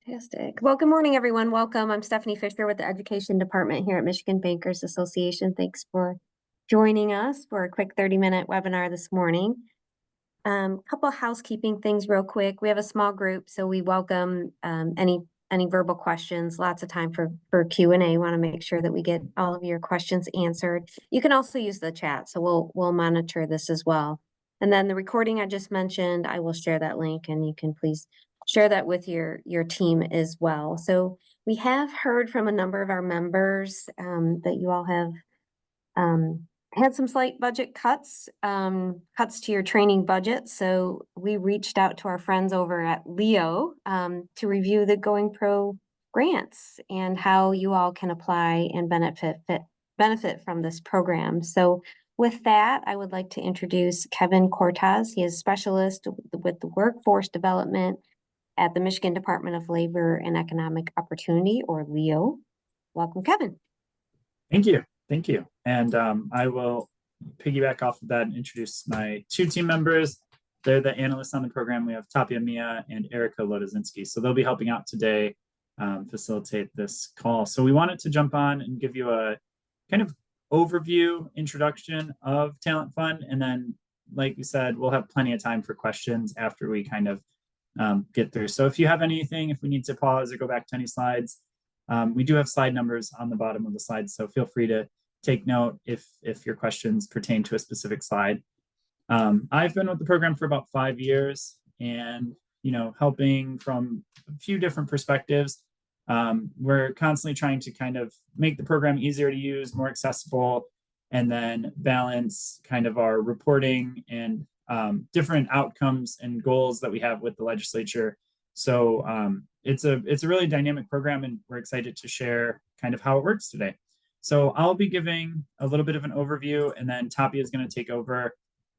Fantastic. Well, good morning, everyone. Welcome. I'm Stephanie Fisher with the Education Department here at Michigan Bankers Association. Thanks for joining us for a quick 30-minute webinar this morning. Couple of housekeeping things real quick. We have a small group, so we welcome any verbal questions. Lots of time for Q&A. Want to make sure that we get all of your questions answered. You can also use the chat, so we'll monitor this as well. And then the recording I just mentioned, I will share that link, and you can please share that with your team as well. So we have heard from a number of our members that you all have had some slight budget cuts to your training budget. So we reached out to our friends over at Leo to review the Going Pro grants and how you all can apply and benefit from this program. So with that, I would like to introduce Kevin Cortez. He is specialist with the workforce development at the Michigan Department of Labor and Economic Opportunity, or LEO. Welcome, Kevin. Thank you. Thank you. And I will piggyback off of that and introduce my two team members. They're the analysts on the program. We have Tapia Mia and Erica Lodozinski. So they'll be helping out today, facilitate this call. So we wanted to jump on and give you a kind of overview introduction of Talent Fund. And then, like we said, we'll have plenty of time for questions after we kind of get through. So if you have anything, if we need to pause or go back to any slides, we do have slide numbers on the bottom of the slides, so feel free to take note if your questions pertain to a specific slide. I've been with the program for about 5 years, and helping from a few different perspectives. We're constantly trying to kind of make the program easier to use, more accessible, and then balance kind of our reporting and different outcomes and goals that we have with the legislature. So it's a really dynamic program, and we're excited to share kind of how it works today. So I'll be giving a little bit of an overview, and then Tapia is going to take over,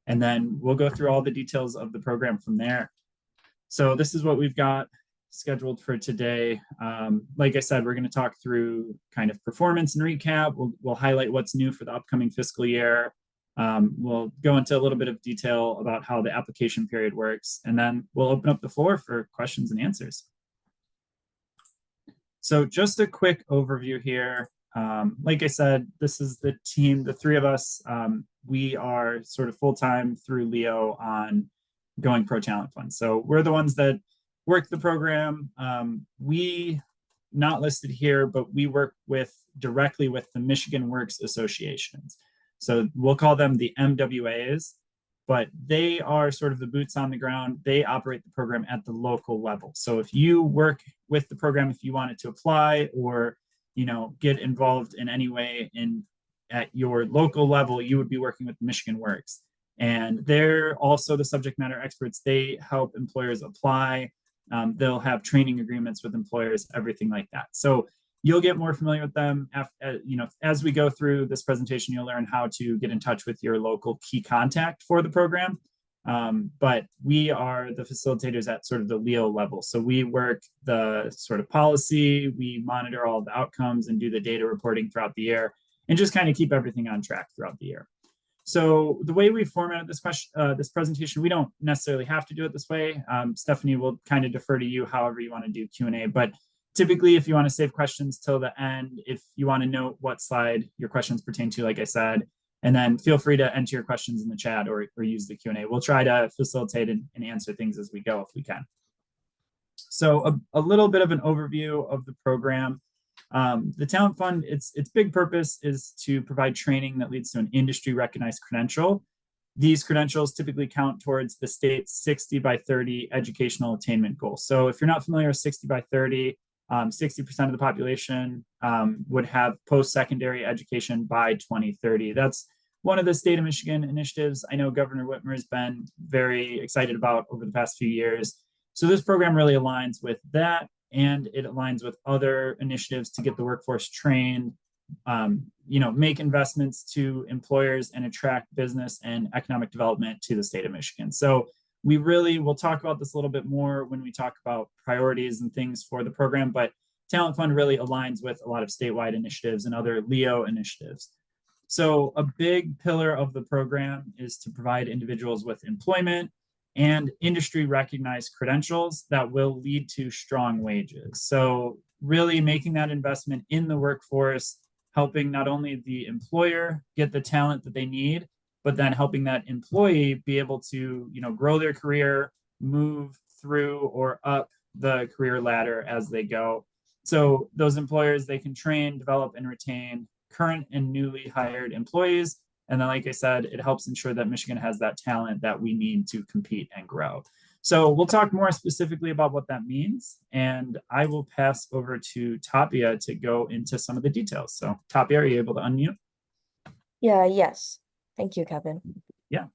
and then we'll go through all the details of the program from there. So this is what we've got scheduled for today. Like I said, we're going to talk through kind of performance and recap. We'll highlight what's new for the upcoming fiscal year. We'll go into a little bit of detail about how the application period works, and then we'll open up the floor for questions and answers. So just a quick overview here. Like I said, this is the team, the three of us. We are sort of full-time through Leo on Going Pro Talent Fund. So we're the ones that work the program. We, not listed here, but we work directly with the Michigan Works Associations. So we'll call them the MWAs, but they are sort of the boots on the ground. They operate the program at the local level. So if you work with the program, if you wanted to apply or get involved in any way at your local level, you would be working with Michigan Works. And they're also the subject matter experts. They help employers apply. They'll have training agreements with employers, everything like that. So you'll get more familiar with them. As we go through this presentation, you'll learn how to get in touch with your local key contact for the program. But we are the facilitators at sort of the Leo level. So we work the sort of policy, we monitor all the outcomes and do the data reporting throughout the year and just kind of keep everything on track throughout the year. So the way we formatted this presentation, we don't necessarily have to do it this way. Stephanie will kind of defer to you however you want to do Q&A, but typically, if you want to save questions till the end, if you want to note what slide your questions pertain to, like I said, and then feel free to enter your questions in the chat or use the Q&A. We'll try to facilitate and answer things as we go if we can. So a little bit of an overview of the program. The Talent Fund, its big purpose is to provide training that leads to an industry-recognized credential. These credentials typically count towards the state's 60 by 30 educational attainment goal. So if you're not familiar with 60 by 30, 60% of the population would have post-secondary education by 2030. That's one of the state of Michigan initiatives I know Governor Whitmer has been very excited about over the past few years. So this program really aligns with that, and it aligns with other initiatives to get the workforce trained, make investments to employers and attract business and economic development to the state of Michigan. So we'll talk about this a little bit more when we talk about priorities and things for the program, but Talent Fund really aligns with a lot of statewide initiatives and other Leo initiatives. So a big pillar of the program is to provide individuals with employment and industry recognized credentials that will lead to strong wages. So really making that investment in the workforce, helping not only the employer get the talent that they need, but then helping that employee be able to, grow their career, move through or up the career ladder as they go. So those employers, they can train, develop, and retain current and newly hired employees. And then, like I said, it helps ensure that Michigan has that talent that we need to compete and grow. So we'll talk more specifically about what that means. And I will pass over to Tapia to go into some of the details. So Tapia, are you able to unmute? Yes. Thank you, Kevin. Yeah.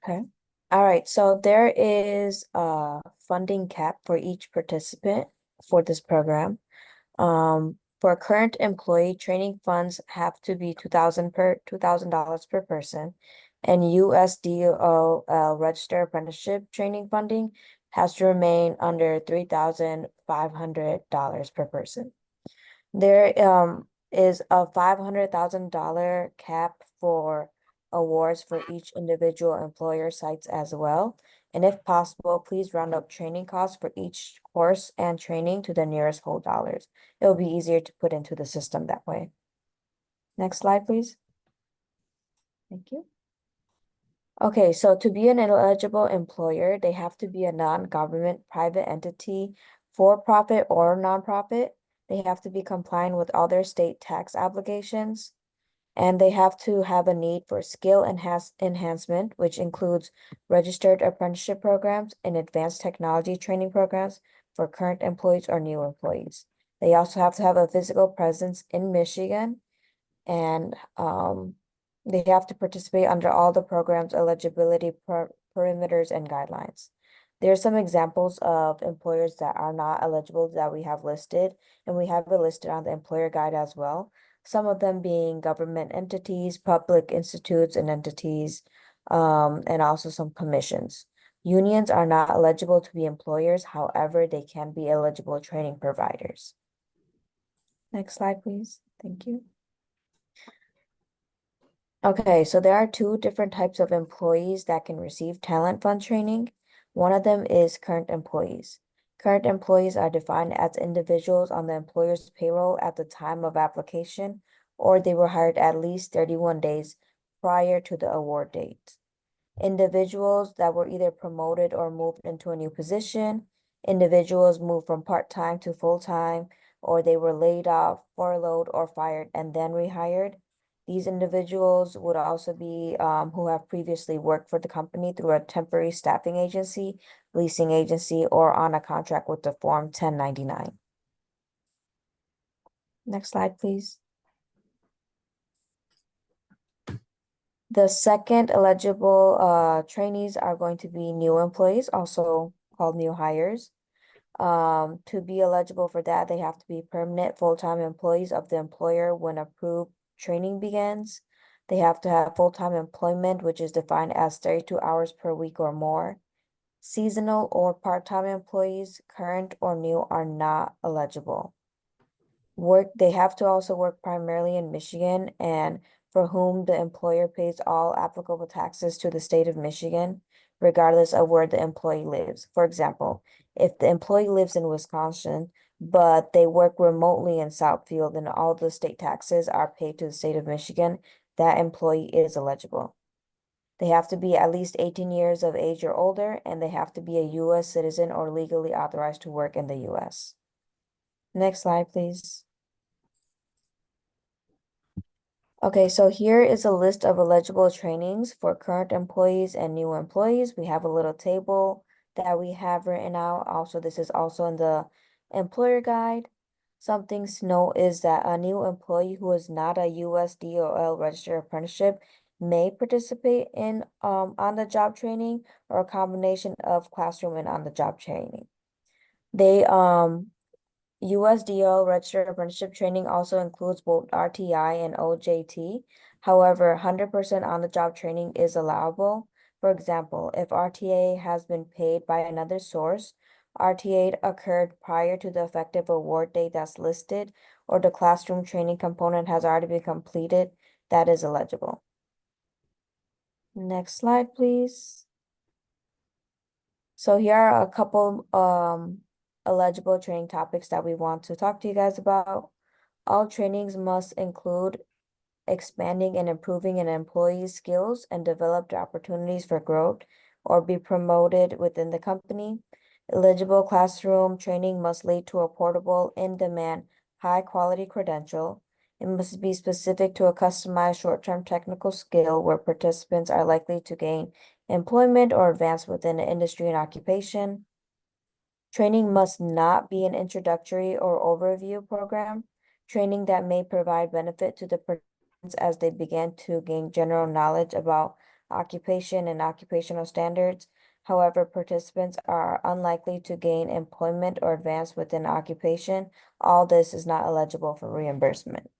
Okay. All right. So there is a funding cap for each participant for this program. For current employee, training funds have to be $2,000 per person, and USDOL registered apprenticeship training funding has to remain under $3,500 per person. There is a $500,000 cap for awards for each individual employer sites as well. And if possible, please round up training costs for each course and training to the nearest whole dollars. It will be easier to put into the system that way. Next slide, please. Thank you. Okay, so to be an eligible employer, they have to be a non-government private entity, for-profit or nonprofit. They have to be compliant with all their state tax obligations. And they have to have a need for skill enhancement, which includes registered apprenticeship programs and advanced technology training programs for current employees or new employees. They also have to have a physical presence in Michigan, and they have to participate under all the program's eligibility perimeters and guidelines. There are some examples of employers that are not eligible that we have listed, and we have it listed on the employer guide as well. Some of them being government entities, public institutes and entities, and also some commissions. Unions are not eligible to be employers, however, they can be eligible training providers. Next slide, please. Thank you. Okay, so there are two different types of employees that can receive talent fund training. One of them is current employees. Current employees are defined as individuals on the employer's payroll at the time of application, or they were hired at least 31 days prior to the award date. Individuals that were either promoted or moved into a new position, individuals moved from part-time to full-time, or they were laid off, furloughed, or fired and then rehired. These individuals would also be who have previously worked for the company through a temporary staffing agency, leasing agency, or on a contract with the Form 1099. Next slide, please. The second eligible trainees are going to be new employees, also called new hires. To be eligible for that, they have to be permanent full-time employees of the employer when approved training begins. They have to have full-time employment, which is defined as 32 hours per week or more. Seasonal or part-time employees, current or new, are not eligible. They have to also work primarily in Michigan and for whom the employer pays all applicable taxes to the state of Michigan, regardless of where the employee lives. For example, if the employee lives in Wisconsin, but they work remotely in Southfield and all the state taxes are paid to the state of Michigan, that employee is eligible. They have to be at least 18 years of age or older, and they have to be a U.S. citizen or legally authorized to work in the U.S. Next slide, please. Okay, so here is a list of eligible trainings for current employees and new employees. We have a little table that we have written out. Also, this is also in the employer guide. Some things to note is that a new employee who is not a USDOL registered apprenticeship may participate in on-the-job training or a combination of classroom and on-the-job training. USDOL registered apprenticeship training also includes both RTI and OJT. However, 100% on-the-job training is allowable. For example, if RTA has been paid by another source, RTA occurred prior to the effective award date that's listed, or the classroom training component has already been completed, that is eligible. Next slide, please. So here are a couple eligible training topics that we want to talk to you guys about. All trainings must include expanding and improving an employee's skills and develop the opportunities for growth or be promoted within the company. Eligible classroom training must lead to a portable, in-demand, high-quality credential. It must be specific to a customized short-term technical skill where participants are likely to gain employment or advance within an industry and occupation. Training must not be an introductory or overview program. Training that may provide benefit to the participants as they begin to gain general knowledge about occupation and occupational standards. However, participants are unlikely to gain employment or advance within occupation. All this is not eligible for reimbursement.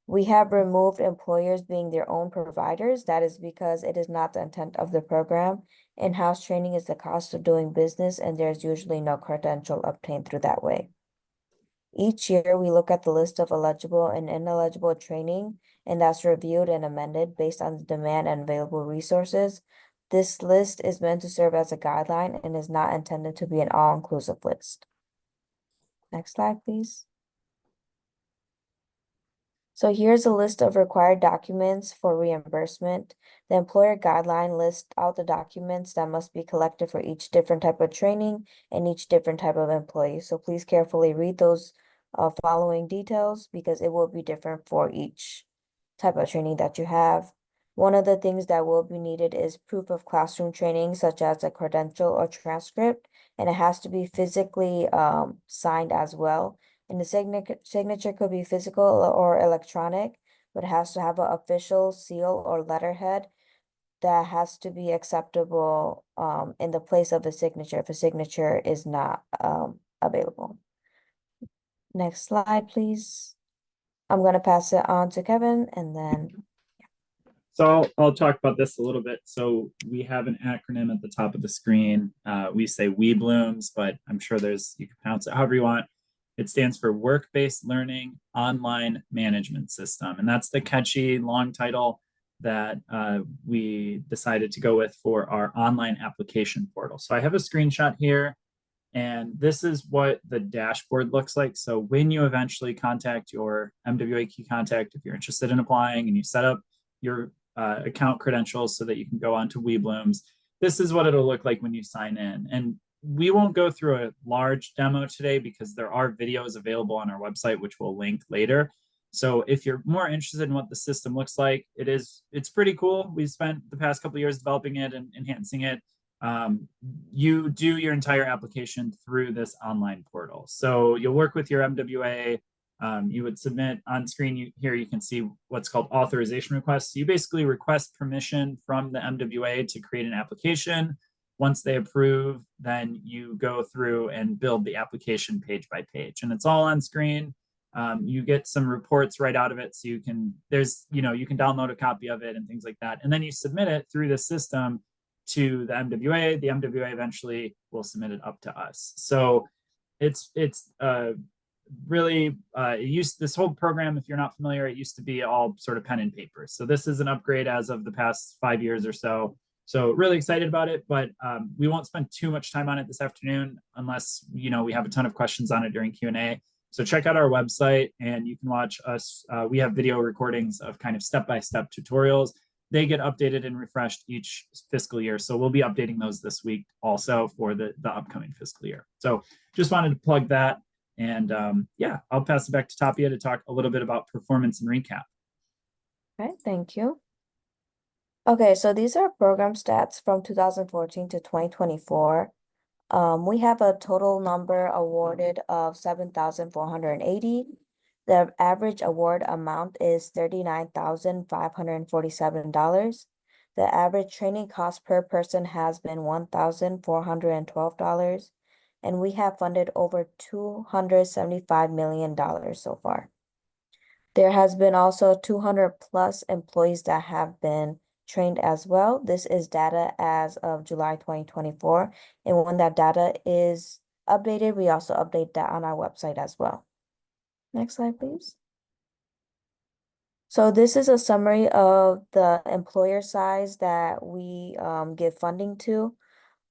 We have removed employers being their own providers. That is because it is not the intent of the program. In-house training is the cost of doing business, and there's usually no credential obtained through that way. Each year, we look at the list of eligible and ineligible training, and that's reviewed and amended based on the demand and available resources. This list is meant to serve as a guideline and is not intended to be an all-inclusive list. Next slide, please. So here's a list of required documents for reimbursement. The employer guideline lists out the documents that must be collected for each different type of training and each different type of employee. So please carefully read those following details because it will be different for each type of training that you have. One of the things that will be needed is proof of classroom training, such as a credential or transcript, and it has to be physically signed as well. And the signature could be physical or electronic, but it has to have an official seal or letterhead that has to be acceptable in the place of a signature if a signature is not available. Next slide, please. I'm going to pass it on to Kevin and then. So I'll talk about this a little bit. So we have an acronym at the top of the screen. We say WeBlooms, but I'm sure you can pronounce it however you want. It stands for Work-Based Learning Online Management System. And that's the catchy long title that we decided to go with for our online application portal. So I have a screenshot here, and this is what the dashboard looks like. So when you eventually contact your MWA Key Contact, if you're interested in applying and you set up your account credentials so that you can go on to WeBlooms, this is what it'll look like when you sign in. And we won't go through a large demo today because there are videos available on our website, which we'll link later. So if you're more interested in what the system looks like, it's pretty cool. We've spent the past couple of years developing it and enhancing it. You do your entire application through this online portal. So you'll work with your MWA. You would submit on screen here, you can see what's called authorization requests. You basically request permission from the MWA to create an application. Once they approve, then you go through and build the application page by page, and it's all on screen. You get some reports right out of it, so you can download a copy of it and things like that, and then you submit it through the system to the MWA. The MWA eventually will submit it up to us. So it's really this whole program, if you're not familiar, it used to be all sort of pen and paper. So this is an upgrade as of the past 5 years or so. So really excited about it, but we won't spend too much time on it this afternoon unless we have a ton of questions on it during Q&A. So check out our website and you can watch us. We have video recordings of kind of step-by-step tutorials. They get updated and refreshed each fiscal year. So we'll be updating those this week also for the upcoming fiscal year. So just wanted to plug that. And I'll pass it back to Tapia to talk a little bit about performance and recap. Okay, thank you. Okay, so these are program stats from 2014 to 2024. We have a total number awarded of 7,480. The average award amount is $39,547. The average training cost per person has been $1,412. And we have funded over $275 million so far. There has been also 200 plus employees that have been trained as well. This is data as of July 2024. And when that data is updated, we also update that on our website as well. Next slide, please. So this is a summary of the employer size that we give funding to.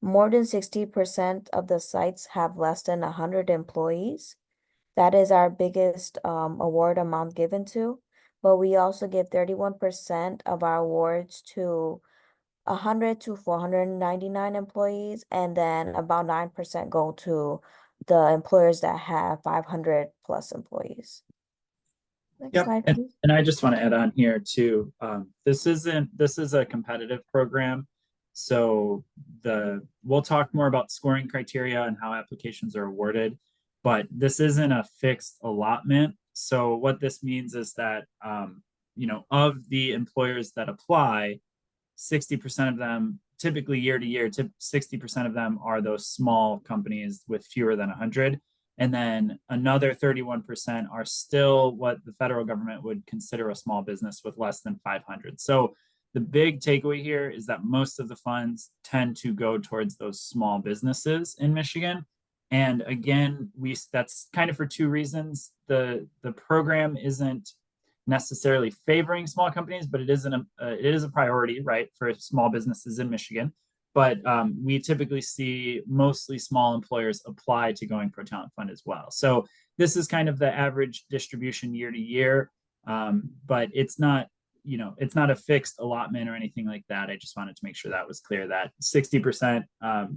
more than 60% of the sites have less than 100 employees. That is our biggest award amount given to, but we also give 31% of our awards to 100 to 499 employees, and then about 9% go to the employers that have 500 plus employees. Next Yep, slide, and, please. and I just want to add on here too. This is a competitive program, so we'll talk more about scoring criteria and how applications are awarded, but this isn't a fixed allotment. So what this means is that of the employers that apply, 60% of them, typically year to year, 60% of them are those small companies with fewer than 100. And then another 31% are still what the federal government would consider a small business with less than 500. So the big takeaway here is that most of the funds tend to go towards those small businesses in Michigan. And again, that's kind of for two reasons. The program isn't necessarily favoring small companies, but it is a priority, right, for small businesses in Michigan. But we typically see mostly small employers apply to Going Pro Talent Fund as well. So this is kind of the average distribution year to year, but it's not a fixed allotment or anything like that. I just wanted to make sure that was clear, that 60%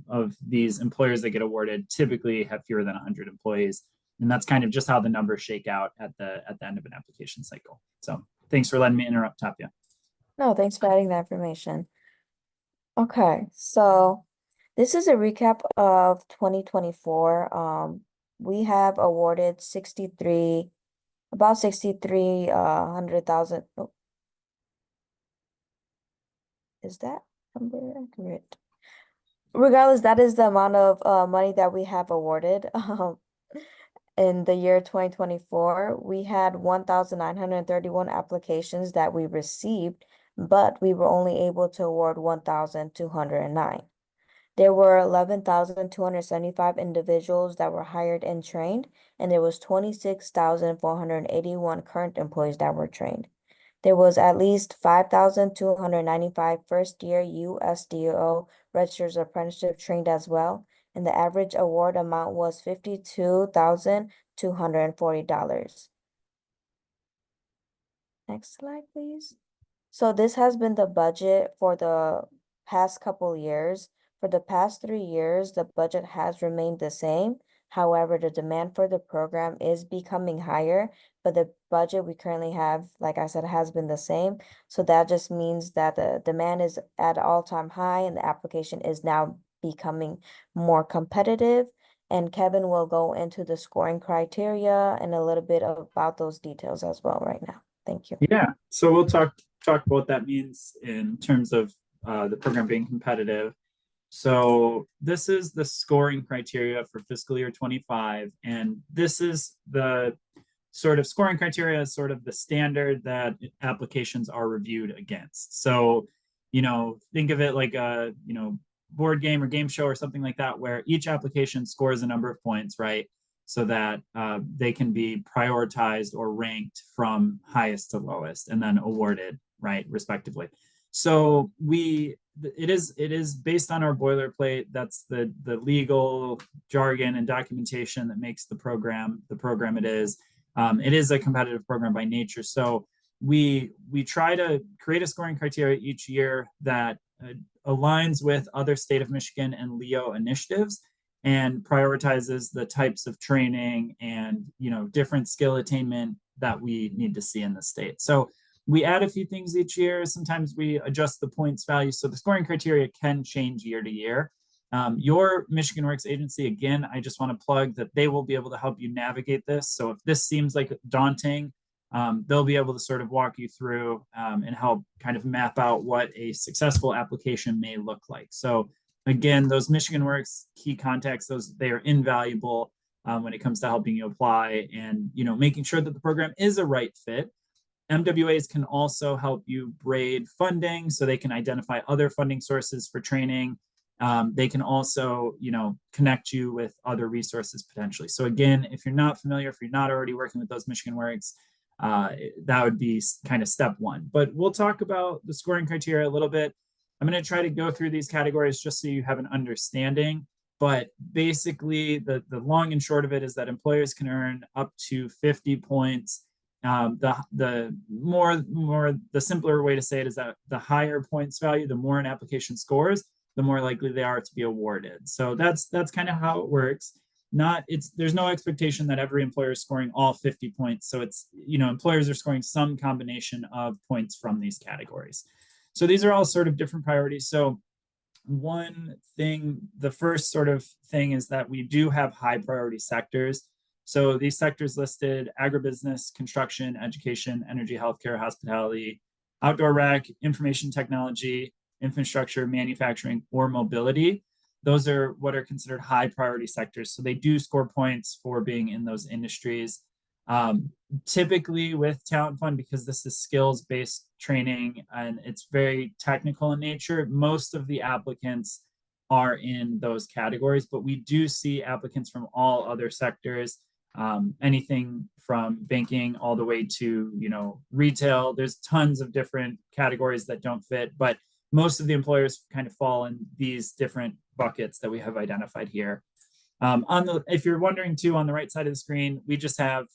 of these employers that get awarded typically have fewer than 100 employees. And that's kind of just how the numbers shake out at the end of an application cycle. So thanks for letting me interrupt, Tapia. No, thanks for adding that information. Okay, so this is a recap of 2024. We have awarded about 6,300,000. Oh. Is that number accurate? Regardless, that is the amount of money that we have awarded. In the year 2024, we had 1,931 applications that we received, but we were only able to award 1,209. There were 11,275 individuals that were hired and trained, and there was 26,481 current employees that were trained. There was at least 5,295 first-year USDO registered apprenticeship trained as well, and the average award amount was $52,240. Next slide, please. So this has been the budget for the past couple years. For the past 3 years, the budget has remained the same. However, the demand for the program is becoming higher, but the budget we currently have, like I said, has been the same. So that just means that the demand is at an all-time high and the application is now becoming more competitive. And Kevin will go into the scoring criteria and a little bit about those details as well right now. Thank you. Yeah, so we'll talk about what that means in terms of the program being competitive. So this is the scoring criteria for fiscal year 25, and this is the sort of scoring criteria is sort of the standard that applications are reviewed against. So, think of it like a, board game or game show or something like that, where each application scores a number of points, right? So that they can be prioritized or ranked from highest to lowest and then awarded, right, respectively. So it is based on our boilerplate. That's the legal jargon and documentation that makes the program it is. It is a competitive program by nature. So we try to create a scoring criteria each year that aligns with other state of Michigan and LEO initiatives and prioritizes the types of training and different skill attainment that we need to see in the state. So we add a few things each year. Sometimes we adjust the points value. So the scoring criteria can change year to year. Your Michigan Works agency, again, I just want to plug that they will be able to help you navigate this. So if this seems like daunting, they'll be able to sort of walk you through and help kind of map out what a successful application may look like. So again, those Michigan Works key contacts, they are invaluable when it comes to helping you apply and making sure that the program is a right fit. MWAs can also help you grade funding, so they can identify other funding sources for training. They can also, connect you with other resources potentially. So again, if you're not familiar, if you're not already working with those Michigan Works, that would be kind of step one. But we'll talk about the scoring criteria a little bit. I'm going to try to go through these categories just so you have an understanding. But basically, the long and short of it is that employers can earn up to 50 points. The simpler way to say it is that the higher points value, the more an application scores, the more likely they are to be awarded. So that's kind of how it works. There's no expectation that every employer is scoring all 50 points. So it's, employers are scoring some combination of points from these categories. So these are all sort of different priorities. So the first sort of thing is that we do have high priority sectors. So these sectors listed: agribusiness, construction, education, energy, healthcare, hospitality, outdoor rec, information technology, infrastructure, manufacturing, or mobility. Those are what are considered high priority sectors. So they do score points for being in those industries. Typically with Talent Fund, because this is skills-based training and it's very technical in nature, most of the applicants are in those categories, but we do see applicants from all other sectors, anything from banking all the way to, retail. There's tons of different categories that don't fit, but most of the employers kind of fall in these different buckets that we have identified here. If you're wondering too, on the right side of the screen, we just have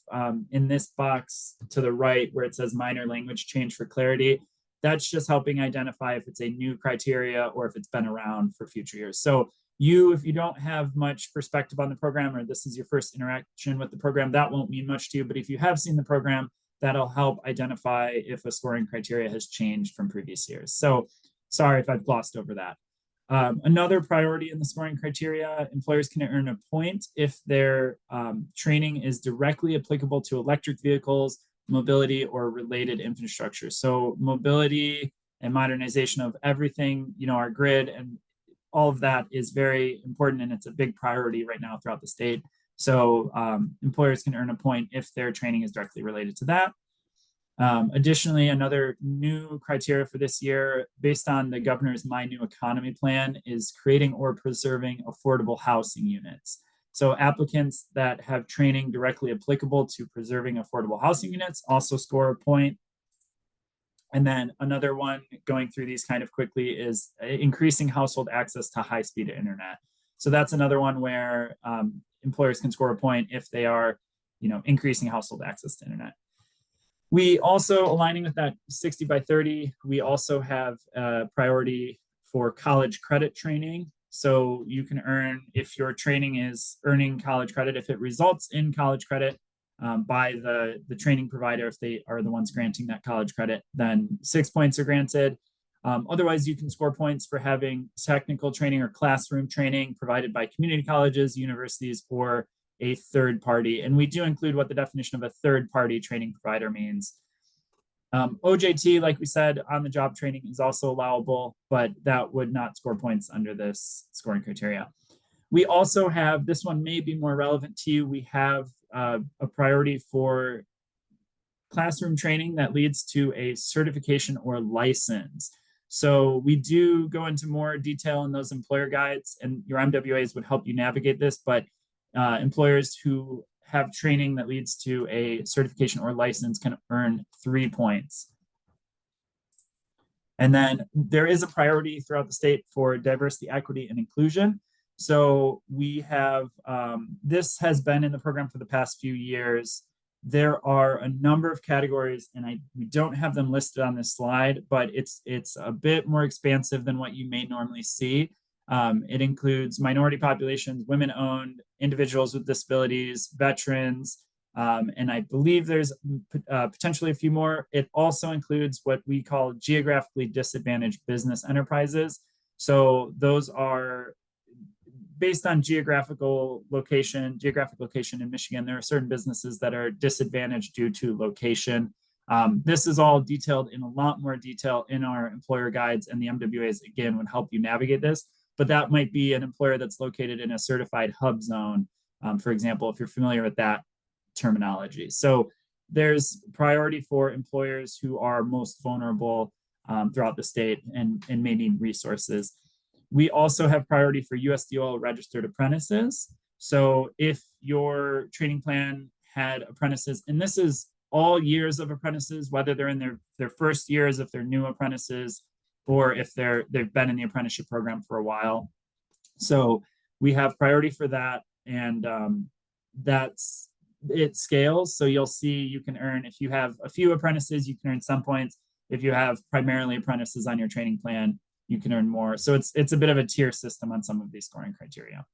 in this box to the right where it says minor language change for clarity. That's just helping identify if it's a new criteria or if it's been around for future years. So if you don't have much perspective on the program, or this is your first interaction with the program, that won't mean much to you. But if you have seen the program, that'll help identify if a scoring criteria has changed from previous years. So sorry if I've glossed over that. Another priority in the scoring criteria: employers can earn a point if their training is directly applicable to electric vehicles, mobility, or related infrastructure. So mobility and modernization of everything, our grid and all of that is very important, and it's a big priority right now throughout the state. So employers can earn a point if their training is directly related to that. Additionally, another new criteria for this year, based on the governor's My New Economy plan, is creating or preserving affordable housing units. So applicants that have training directly applicable to preserving affordable housing units also score a point. And then another one, going through these kind of quickly, is increasing household access to high-speed internet. So that's another one where employers can score a point if they are, increasing household access to internet. We also, aligning with that 60 by 30, we also have a priority for college credit training. So you can earn, if your training is earning college credit, if it results in college credit by the training provider, if they are the ones granting that college credit, then 6 points are granted. Otherwise, you can score points for having technical training or classroom training provided by community colleges, universities, or a third party. And we do include what the definition of a third party training provider means. OJT, like we said, on the job training is also allowable, but that would not score points under this scoring criteria. We also have, this one may be more relevant to you, we have a priority for classroom training that leads to a certification or license. So we do go into more detail in those employer guides, and your MWAs would help you navigate this, but employers who have training that leads to a certification or license can earn 3 points. And then there is a priority throughout the state for diversity, equity, and inclusion. So we have, this has been in the program for the past few years. There are a number of categories, and we don't have them listed on this slide, but it's a bit more expansive than what you may normally see. It includes minority populations, women-owned, individuals with disabilities, veterans, and I believe there's potentially a few more. It also includes what we call geographically disadvantaged business enterprises. So those are based on geographic location in Michigan. There are certain businesses that are disadvantaged due to location. This is all detailed in a lot more detail in our employer guides, and the MWAs, again, would help you navigate this. But that might be an employer that's located in a certified hub zone, for example, if you're familiar with that terminology. So there's priority for employers who are most vulnerable throughout the state and may need resources. We also have priority for USDOL registered apprentices. So if your training plan had apprentices, and this is all years of apprentices, whether they're in their first years, if they're new apprentices, or if they've been in the apprenticeship program for a while. So we have priority for that, and it scales. So you'll see you can earn, if you have a few apprentices, you can earn some points. If you have primarily apprentices on your training plan, you can earn more. So it's a bit of a tier system on some of these scoring criteria.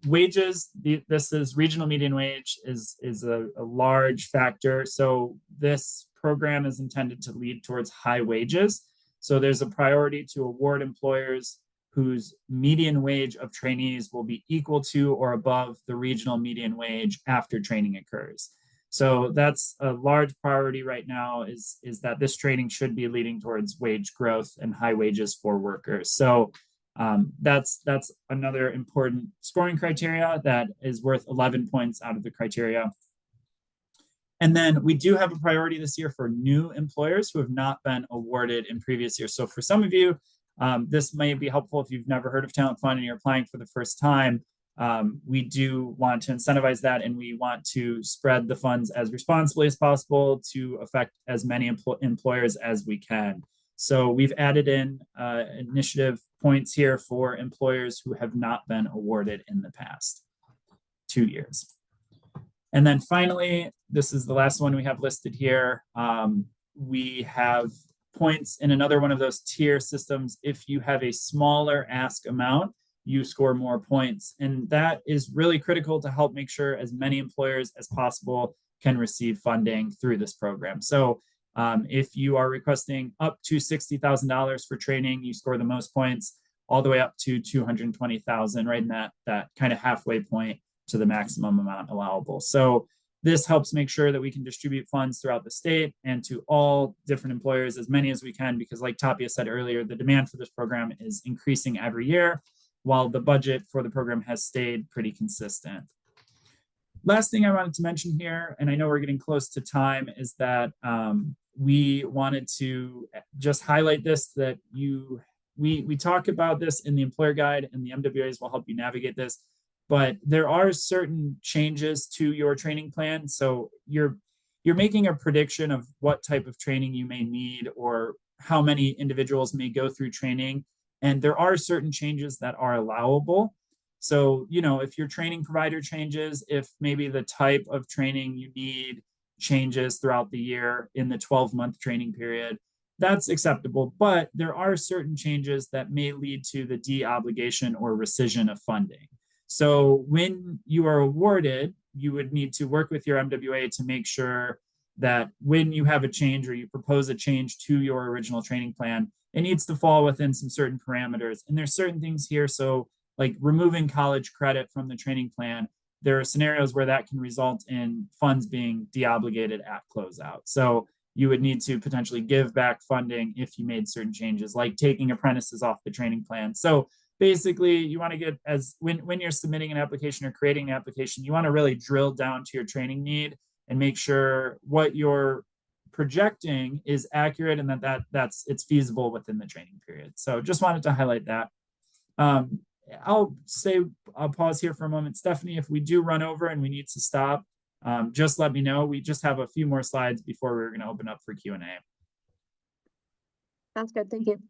Wages, this is regional median wage is a large factor. So this program is intended to lead towards high wages. So there's a priority to award employers whose median wage of trainees will be equal to or above the regional median wage after training occurs. So that's a large priority right now, is that this training should be leading towards wage growth and high wages for workers. So that's another important scoring criteria that is worth 11 points out of the criteria. And then we do have a priority this year for new employers who have not been awarded in previous years. So for some of you, this may be helpful if you've never heard of Talent Fund and you're applying for the first time. We do want to incentivize that, and we want to spread the funds as responsibly as possible to affect as many employers as we can. So we've added in initiative points here for employers who have not been awarded in the past 2 years. And then finally, this is the last one we have listed here. We have points in another one of those tier systems. If you have a smaller ask amount, you score more points. And that is really critical to help make sure as many employers as possible can receive funding through this program. So if you are requesting up to $60,000 for training, you score the most points, all the way up to $220,000, right in that kind of halfway point to the maximum amount allowable. So this helps make sure that we can distribute funds throughout the state and to all different employers, as many as we can, because like Tapia said earlier, the demand for this program is increasing every year, while the budget for the program has stayed pretty consistent. Last thing I wanted to mention here, and I know we're getting close to time, is that we wanted to just highlight this, that we talk about this in the employer guide, and the MWAs will help you navigate this. But there are certain changes to your training plan. So you're making a prediction of what type of training you may need or how many individuals may go through training. And there are certain changes that are allowable. So, if your training provider changes, if maybe the type of training you need changes throughout the year in the 12-month training period, that's acceptable. But there are certain changes that may lead to the de-obligation or rescission of funding. So when you are awarded, you would need to work with your MWA to make sure that when you have a change or you propose a change to your original training plan, it needs to fall within some certain parameters. And there's certain things here. So like removing college credit from the training plan, there are scenarios where that can result in funds being de-obligated at closeout. So you would need to potentially give back funding if you made certain changes, like taking apprentices off the training plan. So basically, you want to get, when you're submitting an application or creating an application, you want to really drill down to your training need and make sure what you're projecting is accurate and it's feasible within the training period. So just wanted to highlight that. I'll pause here for a moment. Stephanie, if we do run over and we need to stop, just let me know. We just have a few more slides before we're going to open up for Q&A. Sounds good. Thank you.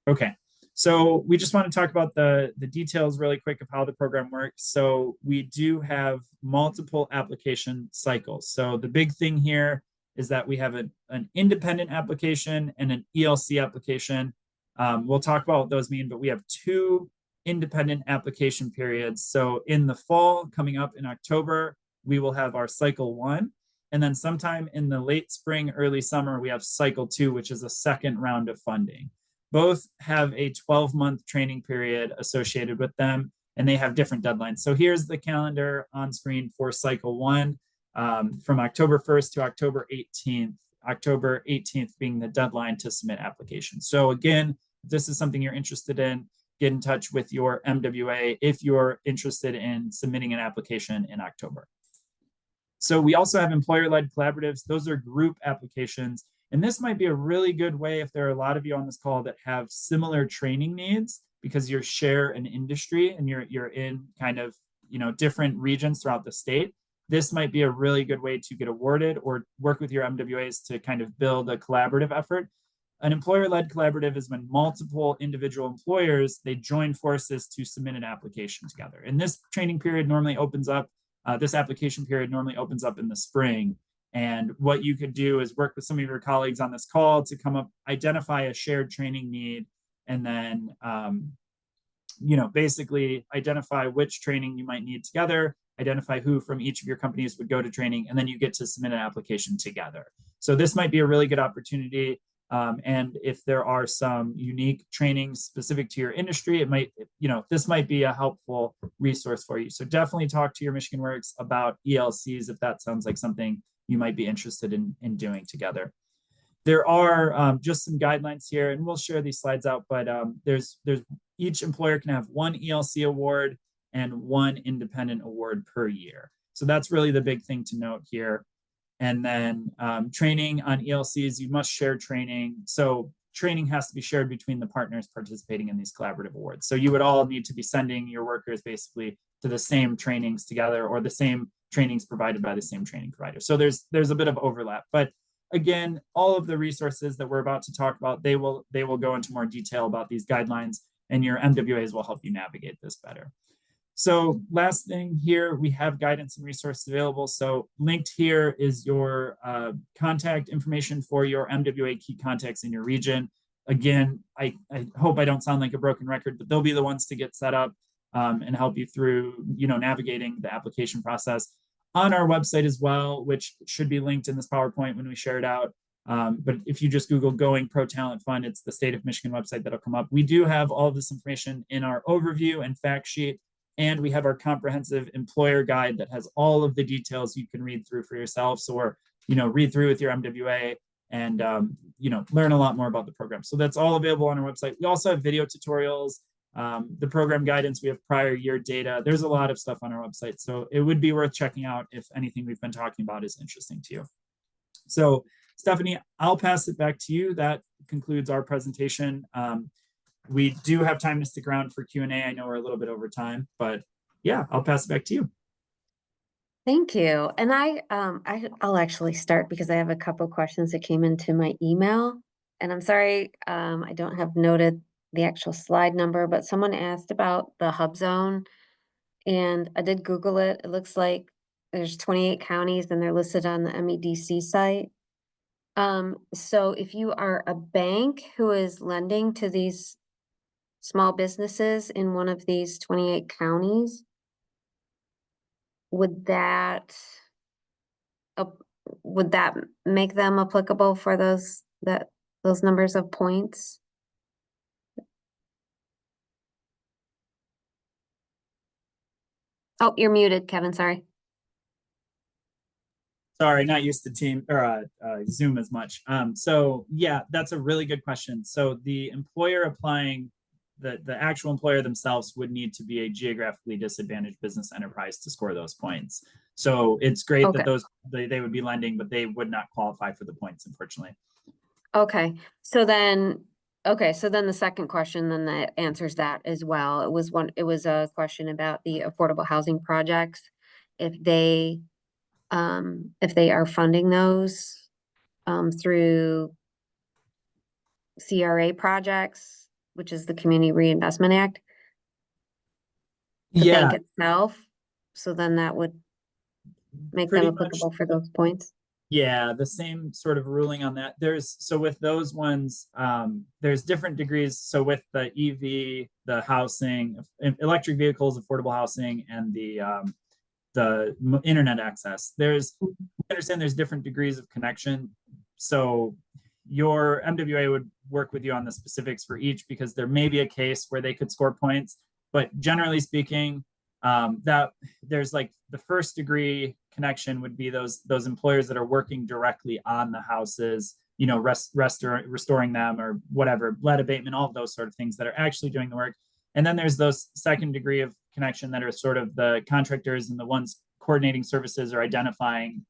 Okay. So we just want to talk about the details really quick of how the program works. So we do have multiple application cycles. So the big thing here is that we have an independent application and an ELC application. We'll talk about what those mean, but we have 2 independent application periods. So in the fall, coming up in October, we will have our cycle 1. And then sometime in the late spring, early summer, we have cycle 2, which is a second round of funding. Both have a 12-month training period associated with them, and they have different deadlines. So here's the calendar on screen for cycle 1 from October 1st to October 18th, October 18th being the deadline to submit applications. So again, if this is something you're interested in, get in touch with your MWA if you're interested in submitting an application in October. So we also have employer-led collaboratives. Those are group applications. And this might be a really good way if there are a lot of you on this call that have similar training needs because you share an industry and you're in kind of, different regions throughout the state. This might be a really good way to get awarded or work with your MWAs to kind of build a collaborative effort. An employer-led collaborative is when multiple individual employers, they join forces to submit an application together. And this training period normally opens up, this application period normally opens up in the spring. And what you could do is work with some of your colleagues on this call to come up, identify a shared training need, and then, basically identify which training you might need together, identify who from each of your companies would go to training, and then you get to submit an application together. So this might be a really good opportunity. And if there are some unique trainings specific to your industry, it might, this might be a helpful resource for you. So definitely talk to your Michigan Works about ELCs if that sounds like something you might be interested in doing together. There are just some guidelines here, and we'll share these slides out, but there's each employer can have one ELC award and one independent award per year. So that's really the big thing to note here. And then training on ELCs, you must share training. So training has to be shared between the partners participating in these collaborative awards. So you would all need to be sending your workers basically to the same trainings together, or the same trainings provided by the same training provider. So there's a bit of overlap, but again, all of the resources that we're about to talk about, they will go into more detail about these guidelines, and your MWAs will help you navigate this better. So last thing here, we have guidance and resources available. So linked here is your contact information for your MWA key contacts in your region. Again, I hope I don't sound like a broken record, but they'll be the ones to get set up and help you through, navigating the application process. On our website as well, which should be linked in this PowerPoint when we share it out. But if you just Google Going Pro Talent Fund, it's the State of Michigan website that'll come up. We do have all of this information in our overview and fact sheet. And we have our comprehensive employer guide that has all of the details you can read through for yourselves, or, read through with your MWA and, learn a lot more about the program. So that's all available on our website. We also have video tutorials, the program guidance, we have prior year data. There's a lot of stuff on our website. So it would be worth checking out if anything we've been talking about is interesting to you. So Stephanie, I'll pass it back to you. That concludes our presentation. We do have time to stick around for Q&A. I know we're a little bit over time, but yeah, I'll pass it back to you. Thank you. And I'll actually start because I have a couple questions that came into my email. And I'm sorry, I don't have noted the actual slide number, but someone asked about the hub zone. And I did Google it. It looks like there's 28 counties and they're listed on the MEDC site. So if you are a bank who is lending to these small businesses in one of these 28 counties, would that make them applicable for those numbers of points? Oh, you're muted, Kevin, sorry. Sorry, not used to Team or Zoom as much. So yeah, that's a really good question. So the employer applying, the actual employer themselves would need to be a geographically disadvantaged business enterprise to score those points. So it's great that they would be lending, but they would not qualify for the points, unfortunately. Okay, so then the second question, then that answers that as well. It was a question about the affordable housing projects. If they are funding those through CRA projects, which is the Community Reinvestment Act, the bank itself. So then that would make them applicable for those points. Yeah, the same sort of ruling on that. So with those ones, there's different degrees. So with the EV, the housing, electric vehicles, affordable housing, and the internet access, I understand there's different degrees of connection. So your MWA would work with you on the specifics for each, because there may be a case where they could score points, but generally speaking, that there's like the first degree connection would be those employers that are working directly on the houses, restoring them or whatever, lead abatement, all of those sort of things that are actually doing the work. And then there's those second degree of connection that are sort of the contractors and the ones coordinating services or identifying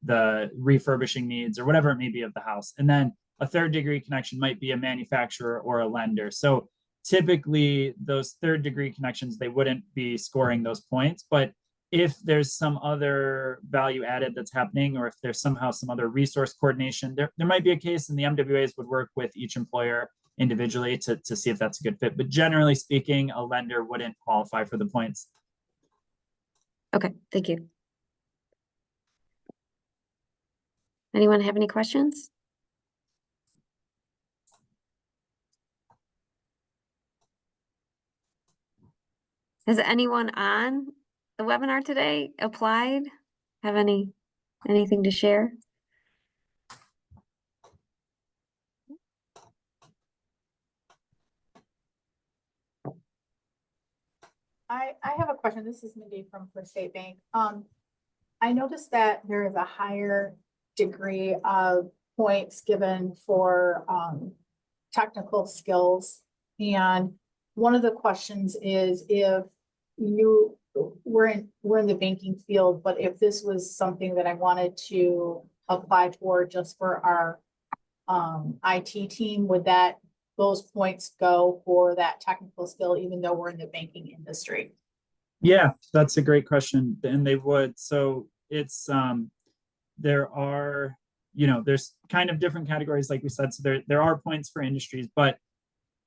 the refurbishing needs or whatever it may be of the house. And then a third degree connection might be a manufacturer or a lender. So typically those third degree connections, they wouldn't be scoring those points, but if there's some other value added that's happening, or if there's somehow some other resource coordination, there might be a case, and the MWAs would work with each employer individually to see if that's a good fit. But generally speaking, a lender wouldn't qualify for the points. Okay, thank you. Anyone have any questions? Has anyone on the webinar today applied? Have anything to share? I have a question. This is Mindy from First State Bank. I noticed that there is a higher degree of points given for technical skills. And one of the questions is, if we're in the banking field, but if this was something that I wanted to apply for just for our IT team, would those points go for that technical skill, even though we're in the banking industry? Yeah, that's a great question, and they would. So it's there are, there's kind of different categories, like we said. So there are points for industries, but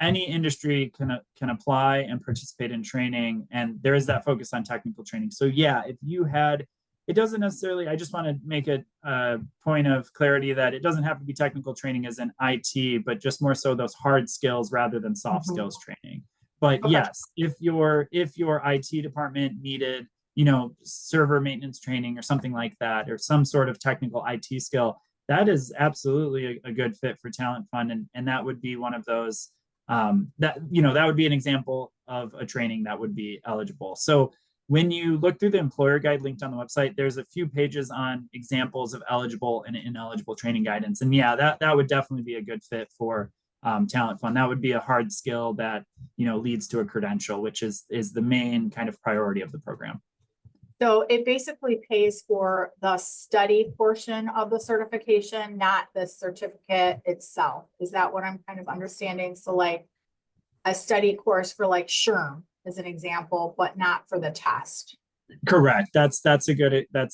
any industry can apply and participate in training, and there is that focus on technical training. So yeah, if you had, it doesn't necessarily, I just want to make a point of clarity that it doesn't have to be technical training as in IT, but just more so those hard skills rather than soft skills training. But Okay. yes, if your IT department needed, server maintenance training or something like that, or some sort of technical IT skill, that is absolutely a good fit for Talent Fund. And that would be one of those, that would be an example of a training that would be eligible. So when you look through the employer guide linked on the website, there's a few pages on examples of eligible and ineligible training guidance. And yeah, that would definitely be a good fit for Talent Fund. That would be a hard skill that, leads to a credential, which is the main kind of priority of the program. So it basically pays for the study portion of the certification, not the certificate itself. Is that what I'm kind of understanding? So like a study course for like SHRM as an example, but not for the test. Correct. That's a good way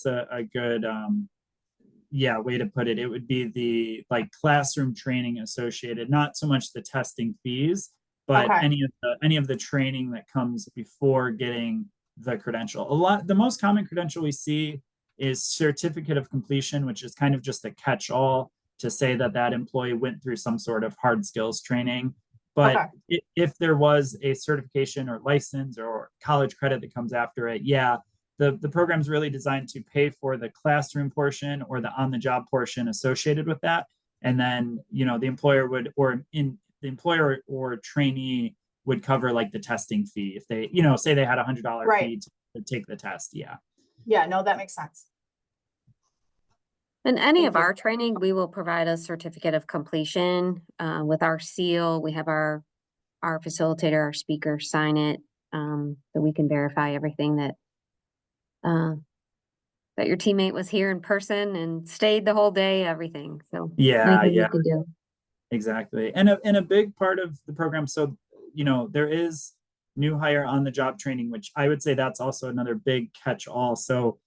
to put it. It would be the classroom training associated, not so much the testing fees, but Okay. any of the training that comes before getting the credential. The most common credential we see is certificate of completion, which is kind of just a catch-all to say that employee went through some sort of hard skills training. But Okay. if there was a certification or license or college credit that comes after it, yeah, the program's really designed to pay for the classroom portion or the on-the-job portion associated with that. And then, the employer or trainee would cover like the testing fee if they, say they had $100 Right. fee to take the test. Yeah. Yeah, no, that makes sense. In any Thank of you. our training, we will provide a certificate of completion with our seal. We have our facilitator, our speaker sign it, so we can verify everything that your teammate was here in person and stayed the whole day, everything. So Yeah, anything yeah, we can do. exactly. And a big part of the program, so there is new hire on the job training, which I would say that's also another big catch-all. So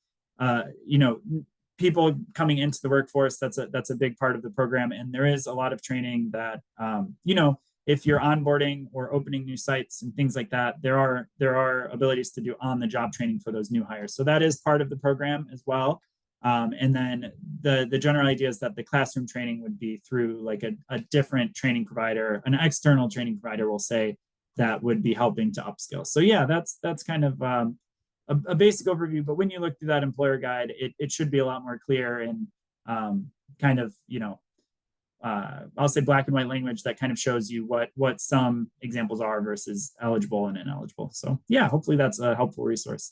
people coming into the workforce, that's a big part of the program. And there is a lot of training that if you're onboarding or opening new sites and things like that, there are abilities to do on the job training for those new hires. So that is part of the program as well. And then the general idea is that the classroom training would be through like a different training provider, an external training provider, will say, that would be helping to upskill. So yeah, that's kind of a basic overview. But when you look through that employer guide, it should be a lot more clear and kind of, I'll say black and white language that kind of shows you what some examples are versus eligible and ineligible. So yeah, hopefully that's a helpful resource.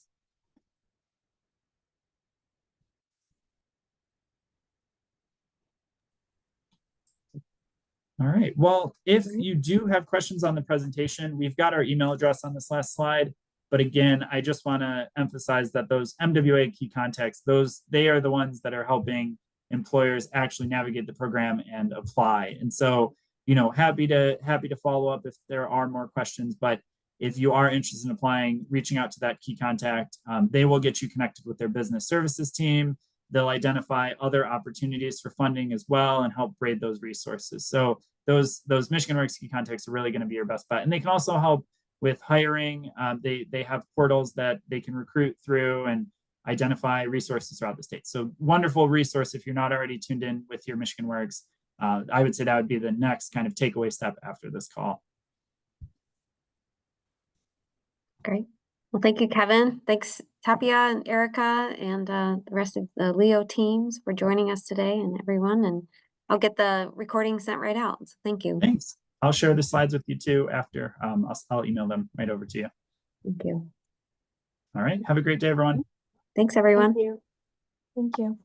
All right. Well, if you do have questions on the presentation, we've got our email address on this last slide. But again, I just want to emphasize that those MWA key contacts, they are the ones that are helping employers actually navigate the program and apply. And so, happy to follow up if there are more questions. But if you are interested in applying, reaching out to that key contact, they will get you connected with their business services team. They'll identify other opportunities for funding as well and help grade those resources. So those Michigan Works key contacts are really going to be your best bet. And they can also help with hiring. They have portals that they can recruit through and identify resources throughout the state. So wonderful resource if you're not already tuned in with your Michigan Works. I would say that would be the next kind of takeaway step after this call. Great. Well, thank you, Kevin. Thanks, Tapia and Erica and the rest of the Leo teams for joining us today and everyone. And I'll get the recording sent right out. So thank you. Thanks. I'll share the slides with you too after. I'll email them right over to you. Thank you. All right. Have a great day, everyone. Thanks, everyone. Thank you. Thank you.